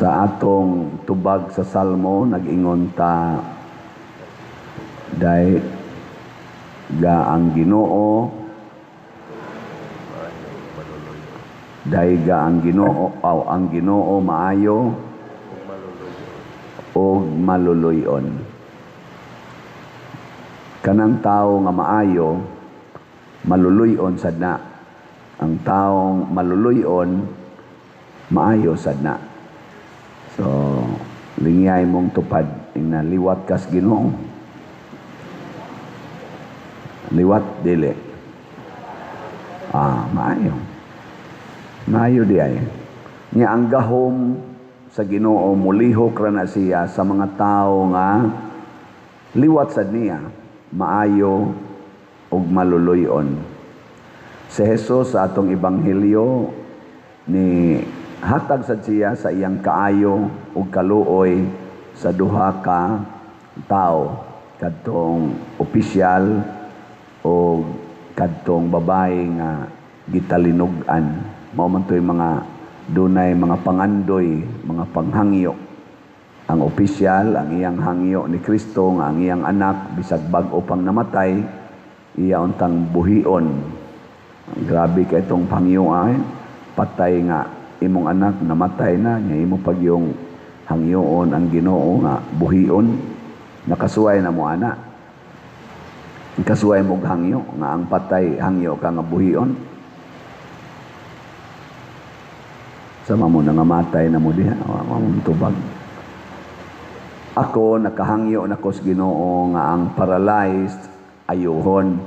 Sa atong tubag sa Salmo, nag-ingon ta, dahil ga ang Ginoo, dahil ga ang Ginoo, ang Ginoo maayo o maluluyon. Kanang tao nga maayo, maluluyon sad na. Ang taong maluluyon, maayo sad na. So, lingay mong tupad, na liwat kas Ginoo. Liwat dili. Maayo. Maayo di ay. Nya ang gahom sa Ginoo mulihok ra na siya sa mga tao nga liwat sad niya, maayo ug maluluyon. Si Jesus sa atong ebanghelyo ni hatag sad siya sa iyang kaayo ug kaluoy sa duha ka tao, kadtong opisyal o kadtong babae nga gitalinog-an. Mao man toy mga dunay mga pangandoy, mga panghangyo. Ang opisyal, ang iyang hangyo ni Kristo nga ang iyang anak bisag bag-o pang namatay, iya untang buhion. Grabe kay itong hangyo ay patay nga imong anak namatay na, nya imo pag yung hangyoon ang Ginoo nga buhion, nakasuway na mo ana. Kasuway mo hangyo nga ang patay hangyo ka nga buhion. Sama mo na nga matay na mo diha, mong tubag. Ako nakahangyo na ko sa Ginoo nga ang paralyzed ayuhon.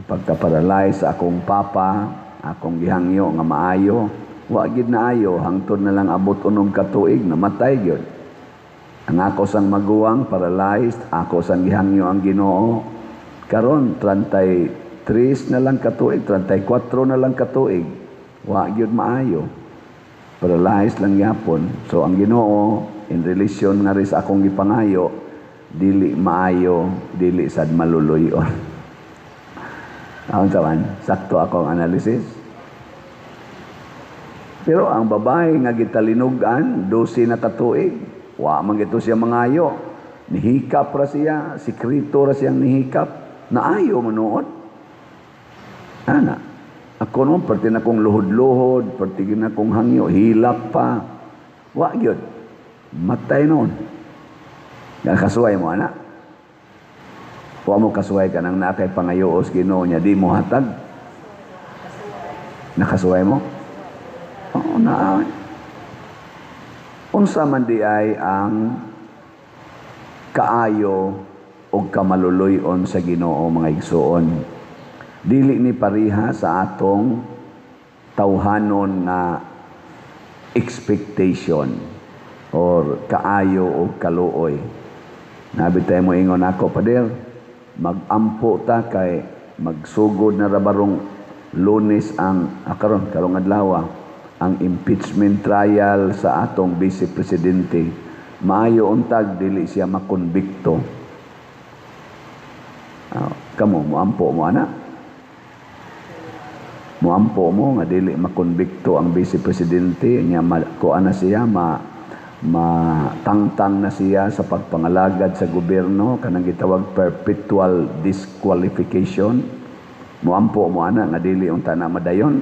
Pagka-paralyzed sa akong papa, akong gihangyo nga maayo, wa gid na ayo hangtod na lang abot unom ka tuig namatay gyud. Ang ako sang maguwang paralyzed, ako sang gihangyo ang Ginoo. Karon 33 na lang ka tuig, 34 na lang ka tuig. Wa gyud maayo. Paralyzed lang yapon. So ang Ginoo in relation nga rin sa akong gipangayo, dili maayo, dili sad maluluyon. Ang tawan, sakto akong analysis. Pero ang babae nga gitalinugan, 12 na katuig, wa man gito siya mangayo. Nihikap ra siya, sikrito ra siyang nihikap, naayo manuot. Ana, ako noon, perti na kong luhod-luhod, perti na kong hangyo, hilak pa. Wa gyud, matay noon. Nakasuway mo, ana. Wa mo kasuway ka nang nakay pangayoos Ginoo niya, di mo hatag. Nakasuway mo? Oo, na. Unsa man di ay ang kaayo o kamaluluyon sa Ginoo mga igsuon. Dili ni pariha sa atong tawhanon na expectation or kaayo o kaluoy. Nabitay mo ingon ako, Pader, mag-ampo ta kay magsugod na rabarong Lunes ang karong adlaw ang impeachment trial sa atong vice presidente. Maayo untag dili siya makonbikto. Kamo moampo mo ana? Moampo mo nga dili makonbikto ang vice presidente nya kuan na siya matangtang na siya sa pagpangalagad sa gobyerno, kanang gitawag perpetual disqualification. Moampo mo ana nga dili unta na madayon.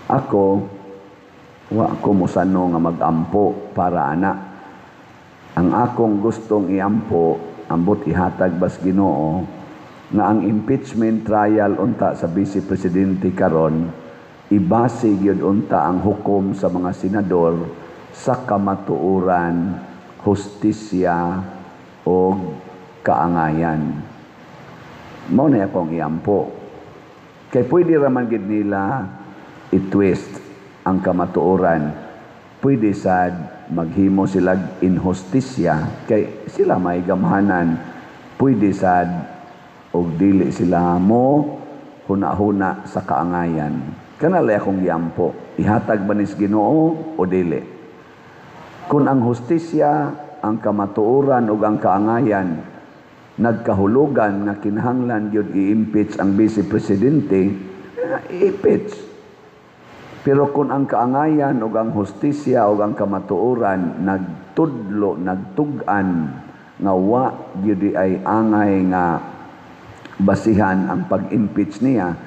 Ako, wa ko musano nga mag-ampo para ana. Ang akong gustong iampo, ambot ihatag bas Ginoo, nga ang impeachment trial unta sa vice presidente karon, ibase gyud unta ang hukom sa mga senador sa kamatuoran, hustisya o kaangayan. Mao na akong iampo. Kay pwede raman gid nila i-twist ang kamatuoran. Pwede sad maghimo sila inhustisya kay sila may gamhanan. Pwede sad og dili sila mo huna-huna sa kaangayan. Kanalay akong giampo, ihatag ba ni Ginoo o dili? Kung ang hustisya, ang kamatuoran ug ang kaangayan nagkahulugan nga kinahanglan gyud i-impeach ang vice presidente, i-impeach. Pero kung ang kaangayan o ang hustisya o ang kamatuoran nagtugan nga wa gyud ay angay nga basihan ang pag-impeach niya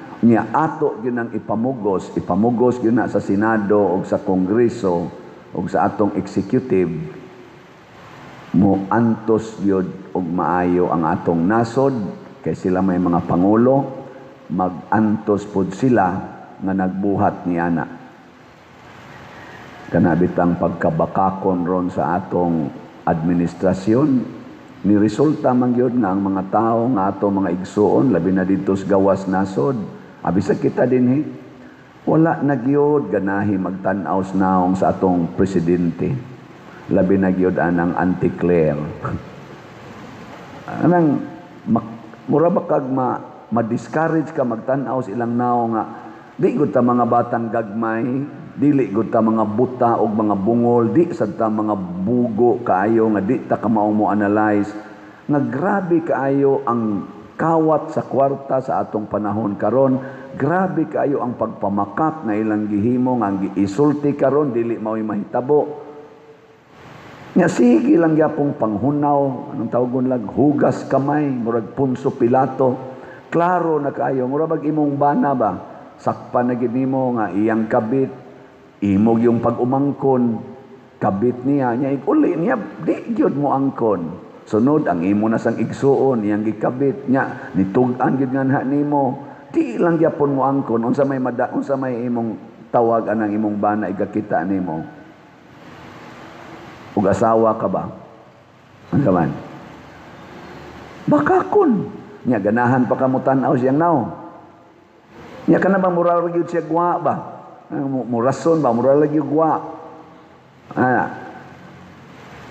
ato gyud ang ipamugos gyud na sa Senado o sa Kongreso o sa atong executive mo antos gyud og maayo ang atong nasod kay sila may mga pangulo mag-antos pod sila nga nagbuhat niya na. Kanabitang pagkabakakon ron sa atong administrasyon, ni resulta man gyud nga ang mga tao nga atong mga igsuon, labi na dito sa gawas nasod, abisa kita dinhi, wala na gyud ganahi magtan-aw naong sa atong presidente. Labi na gyud anang anti-Claire. Anang, mura ba kag ma-discourage ka magtan-aw sa ilang nao nga di gud ta mga batang gagmay, dili gud ta mga buta og mga bungol, di sad ta mga bugo kaayo nga di ta kamao mo analyze nga grabe kaayo ang kawat sa kwarta sa atong panahon karon, grabe kaayo ang pagpamakak nga ilang gihimo nga giisulti karon dili mao'y mahitabo. Nga sige lang yapong panghunaw, anong tawgon lang, hugas kamay, murag Punso Pilato, klaro na kaayo, murag imong bana ba? Sakpan na ginimo nga iyang kabit, imog yung pag-umangkon, kabit niya uli niya, di gyud mo angkon. Sunod, ang imo na sang igsuon, iyang gikabit niya, nitugan gyud nga nimo, di lang gyapon mo angkon, unsa may imong tawag anang imong bana igakita nimo. Ug asawa ka ba? Ano man? Bakakon. Niya, ganahan pa ka mo tanaw siyang nao. Niya ka na ba mura lagi siya gwa ba? Murason ba? Mura lagi gwa.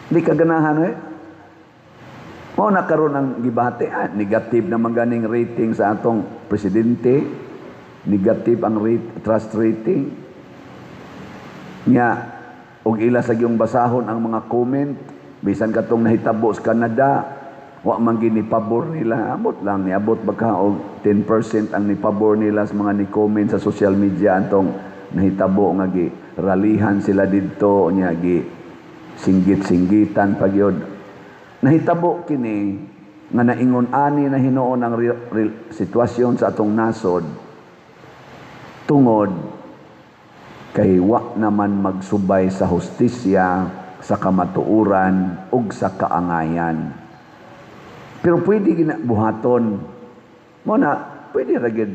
Di ka ganahan eh. Mao na karon ang gibate. Negative na maganing rating sa atong presidente. Negative ang trust rating. Niya, og ila sa giyong basahon ang mga comment, bisan katong nahitabo sa Canada, wa man ginipabor nila, abot lang niabot baka og 10% ang nipabor nila sa mga ni-comment sa social media antong nahitabo nga ralihan sila didto nya singgit-singgitan pagyod. Nahitabo kini nga naingon ani na hinuon ang sitwasyon sa atong nasod tungod kay wa naman magsubay sa hustisya, sa kamatuuran ug sa kaangayan. Pero pwede ginabuhaton mo na pwede ra gid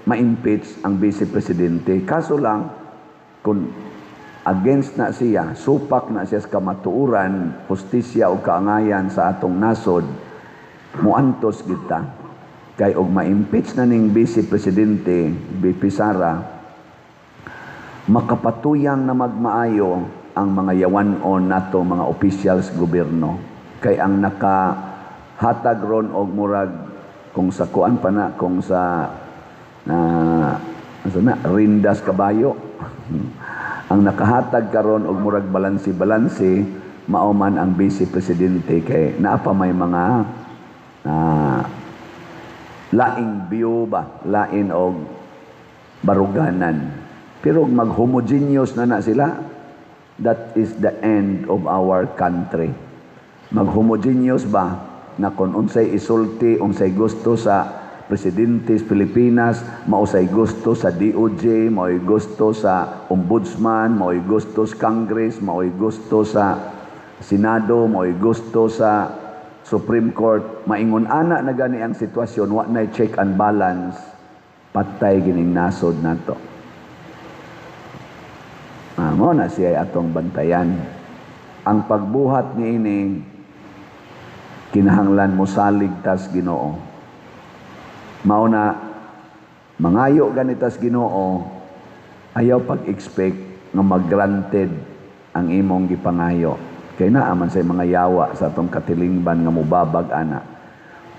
ma-impeach ang vice presidente. Kaso lang kung against na siya, supak na siya sa kamatuuran, hustisya ug kaangayan sa atong nasod, muantos kita. Kay og ma-impeach na ning vice presidente, VP Sara, makapatuyang na magmaayo ang mga yawanon nato mga officials gobyerno. Kay ang nakahatag ron og murag kung sa kuan pa na, kung sa rindas kabayo. Ang nakahatag karon og murag balansi-balansi mao man ang vice presidente kay naa pa may mga laing view ba, lain og baruganan. Pero mag-homogeneous na sila, that is the end of our country. Mag-homogeneous ba na kung unsay isulti, unsay gusto sa presidente sa Pilipinas, mausay gusto sa DOJ, mao'y gusto sa ombudsman, mao'y gusto sa Congress, mao'y gusto sa Senado, mao'y gusto sa Supreme Court, maingon ana na gani ang sitwasyon, wa na'y check and balance, patay gining nasod nato. Mao na siya atong bantayan. Ang pagbuhat ni ini kinahanglan mo salig tas Ginoo. Mao na mangayo ganitas Ginoo, ayaw pag-expect nga mag-granted ang imong gipangayo. Kay naa man say mga yawa sa atong katilingban nga mubabag ana.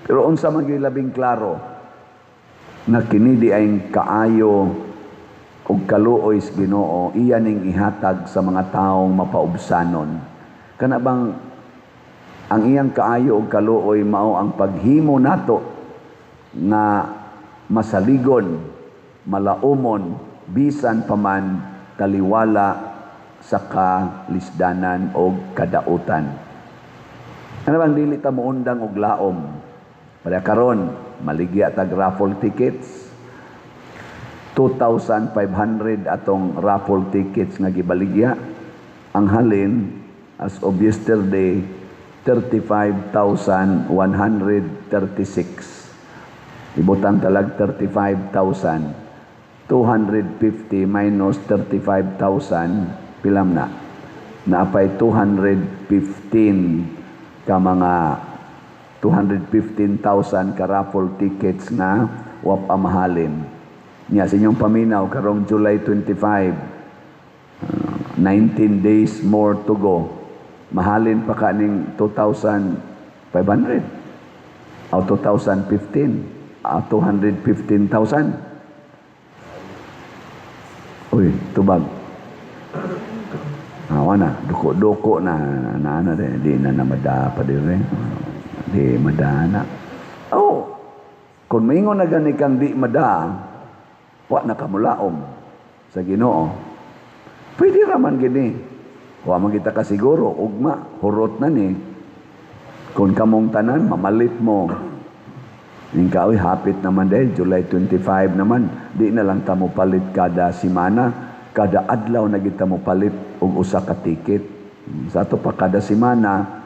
Pero unsa man labing klaro na kini di ay kaayo ug kaluoy sa Ginoo, iya ning ihatag sa mga taong mapaubsanon. Kana bang ang iyang kaayo ug kaluoy mao ang paghimo nato nga masaligon, malaumon, bisan paman taliwala sa kalisdanan o kadautan. Ano bang dili ta muundang og laom? Para karon maligya tag raffle tickets. 2,500 atong raffle tickets nga gibaligya. Ang halin as of yesterday 35,136. Ibutang talag 35,000. 250 minus 35,000 pilam na. Naapay 215 ka mga 215,000 ka raffle tickets na wap amahalin. Nya sa inyong paminaw karong July 25, 19 days more to go. Mahalin pa kaning 2,500 o 2015 215,000. Uy, tubag. Awa na, duko-duko na di na namada pa din. Di madana. Oh, kung maingon na gani kang di mada, wa na kamulaom sa Ginoo. Pwede raman gini. Wa man kita kasiguro, ugma, hurot na ni. Kung kamong tanan, mamalit mo. Ikaw, hapit naman dahil, July 25 naman, di na lang tamo palit kada simana, kada adlaw na kita mo palit og usa ka ticket. Sa ato pa kada simana,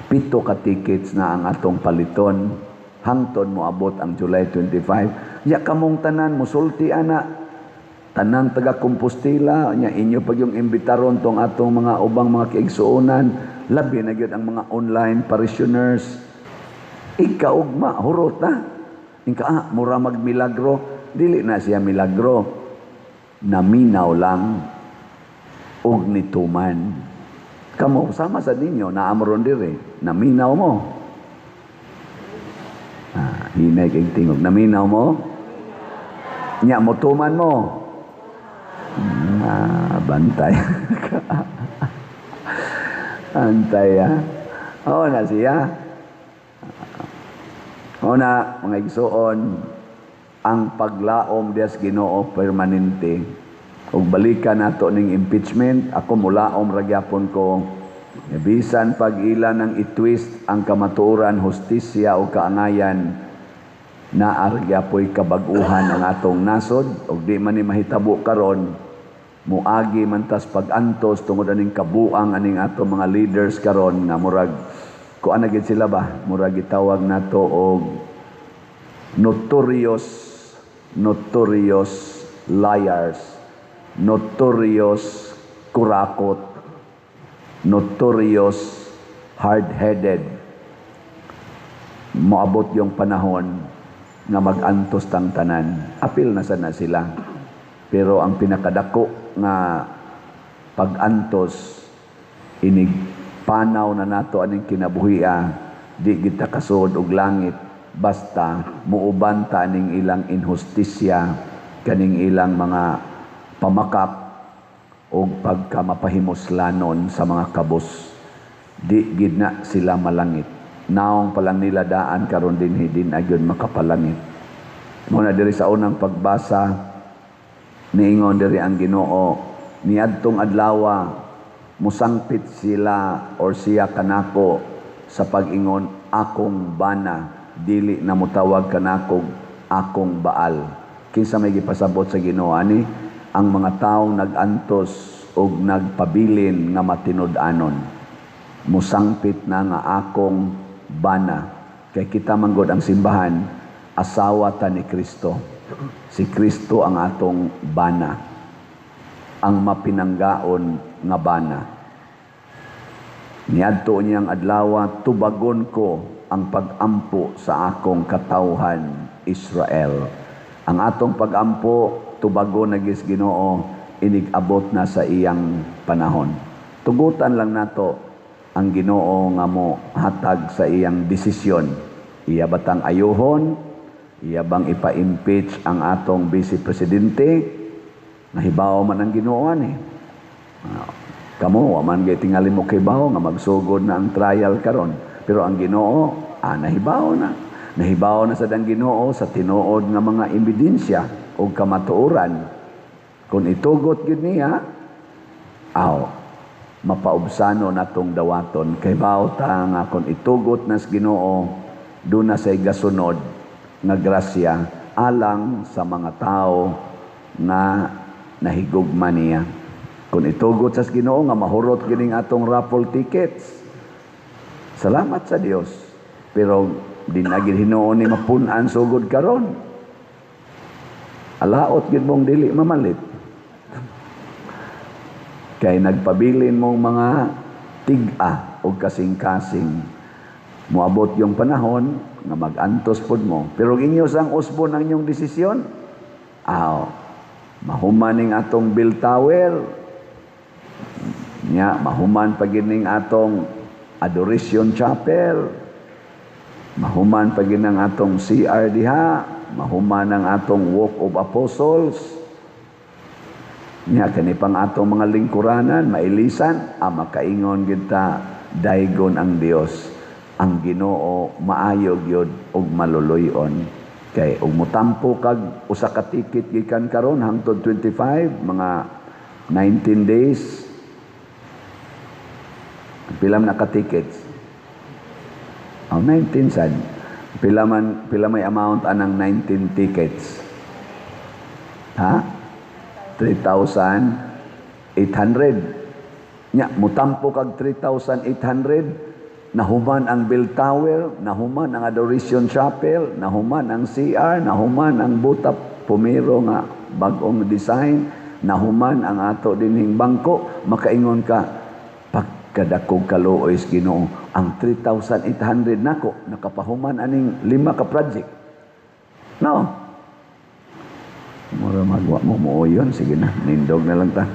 7 ka tickets na ang atong paliton. Hangton mo abot ang July 25. Ya kamong tanan, musulti ana, tanang taga Compostela, nya inyo pag yung imbitaron tong atong mga ubang mga kaigsuonan, labi na gyud ang mga online parishioners. Ikaugma, hurot na. Ika, mura magmilagro. Dili na siya milagro. Naminaw lang og nituman. Kamo, sama sa ninyo, naamron diri. Naminaw mo. Hinay kayong tingog. Naminaw mo? Nya, mutuman mo. Bantay. Bantay, ha? Oo na siya. Una, mga igsuon, ang paglaom dias Ginoo permanente. Ug balikan nato ning impeachment, ako mulaom ragyapon ko. Bisan pag-ila ng itwist ang kamatuoran, hustisya o kaangayan na argyapoy kabaguhan ang atong nasod ug di man ni mahitabo karon muagi man tas pag-antos tungod aning kabuang aning atong mga leaders karon nga murag kuan na gid sila ba? Mura gitawag nato og notorious liars, notorious kurakot, notorious hard-headed. Moabot yung panahon nga mag-antos tang tanan. Apil na sana sila. Pero ang pinakadako nga pag-antos inig panaw na nato aning kinabuhia, di kita kasud og langit basta muuban ta ning ilang inhustisya, kaning ilang mga pamakak o pagkamapahimuslanon sa mga kabus. Di gid na sila malangit. Naong palang nila daan karon din hidin agyon makapalangit. Muna diri sa unang pagbasa, niingon diri ang Ginoo, niadtong adlaw musangpit sila or siya kanako sa pag-ingon akong bana, dili na mutawag kanako akong Baal. Kinsa may gipasabot sa Ginoo ani ang mga taong nag-antos ug nagpabilin nga matinud-anon. Musangpit na nga akong bana. Kay kita manggod ang simbahan, asawa ta ni Kristo. Si Kristo ang atong bana, ang mapinanggaon nga bana. Niadto niyang adlaw, tubagon ko ang pag-ampo sa akong katawhan Israel. Ang atong pag-ampo, tubagon na gis Ginoo, inig-abot na sa iyang panahon. Tugutan lang nato ang Ginoo nga mo hatag sa iyang desisyon. Iya batang ayuhon, iya bang ipa-impeach ang atong Vice Presidente? Nahibaw man ang Ginoo ni. Kamo, waman gay tingali mo kay bawo nga magsugod na ang trial karon. Pero ang Ginoo, nahibaw na. Nahibaw na sa dang Ginoo sa tinuod nga mga ebidensya o kamatuoran. Kung itugot gid niya, aw, mapaubsano natong dawaton. Kay bawta nga kung itugot nas Ginoo, doon na say gasunod nga grasya alang sa mga tao na nahigugma niya. Kung itugot sa Ginoo nga mahurot gining atong raffle tickets, salamat sa Dios. Pero di na gid Hinuon ni mapun-an sugod karon. Alaot gid mong dili mamalit. Kay nagpabilin mong mga tig-a o kasing-kasing. Moabot yung panahon nga mag-antos pod mo. Pero inyo sang usbon ang inyong desisyon, mahuman ning atong bell tower, mahuman pagining atong adoration chapel, mahuman paginang atong CR diha, mahuman ang atong walk of apostles, kani pang atong mga lingkuranan, mailisan, makaingon kita, daygon ang Dios, ang Ginoo maayog yod og maluluyon. Kay og mutampo kag usa ka ticket gikan karon hangtod 25, mga 19 days. Pila man ka tickets? 19 sad. Pila may amount anang 19 tickets? Ha? 3,800. Mutampo kag 3,800. Nahuman ang bell tower, nahuman ang adoration chapel, nahuman ang CR, nahuman ang buta pumiro nga bag-ong design, nahuman ang ato dining bangko, makaingon ka, pagkadakog kaluoy sa Ginoo, ang 3,800 nako nakapahuman aning 5 ka project. No. Mura magwa mo yun, sige na, nindog na lang ta.